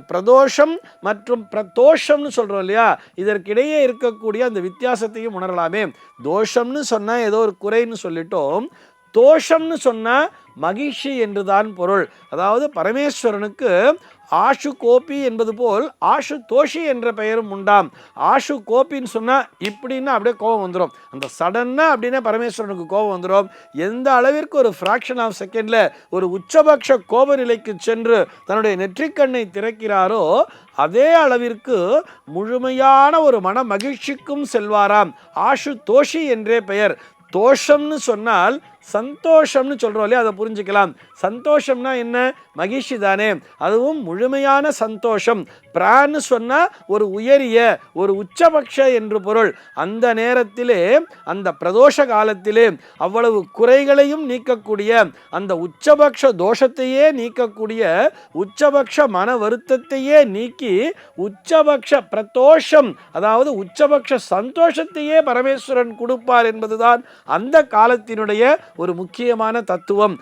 பிரதோஷம் மற்றும் பிரதோஷம்னு சொல்றோம் இல்லையா, இதற்கிடையே இருக்கக்கூடிய அந்த வித்தியாசத்தையும் உணரலாமே. தோஷம்னு சொன்னா ஏதோ ஒரு குறைன்னு சொல்லிட்டோம், தோஷம்னு சொன்னா மகிழ்ச்சி என்றுதான் பொருள். அதாவது பரமேஸ்வரனுக்கு ஆஷு கோபி என்பது போல் ஆஷு தோஷி என்ற பெயரும் உண்டாம். ஆஷு கோபின்னு சொன்னால் இப்படின்னா அப்படியே கோபம் வந்துடும், அந்த சடனாக அப்படின்னா பரமேஸ்வரனுக்கு கோபம் வந்துடும். எந்த அளவிற்கு ஒரு ஃப்ராக்ஷன் ஆஃப் செகண்டில் ஒரு உச்சபக்ஷ கோப நிலைக்கு சென்று தன்னுடைய நெற்றிக்கண்ணை திறக்கிறாரோ அதே அளவிற்கு முழுமையான ஒரு மன மகிழ்ச்சிக்கும் செல்வாராம். ஆஷு தோஷி என்றே பெயர். தோஷம்னு சொன்னால் சந்தோஷம்னு சொல்கிறோம் இல்லையா, அதை புரிஞ்சுக்கலாம். சந்தோஷம்னா என்ன? மகிழ்ச்சி தானே, அதுவும் முழுமையான சந்தோஷம். பிரான்னு சொன்னால் ஒரு உயரிய ஒரு உச்சபக்ஷ என்று பொருள். அந்த நேரத்திலே அந்த பிரதோஷ காலத்திலே அவ்வளவு குறைகளையும் நீக்கக்கூடிய அந்த உச்சபக்ஷ தோஷத்தையே நீக்கக்கூடிய உச்சபக்ஷ மன வருத்தத்தையே நீக்கி உச்சபக்ஷ பிரதோஷம், அதாவது உச்சபக்ஷ சந்தோஷத்தையே பரமேஸ்வரன் கொடுப்பார் என்பதுதான் அந்த காலத்தினுடைய ஒரு முக்கியமான தத்துவம்.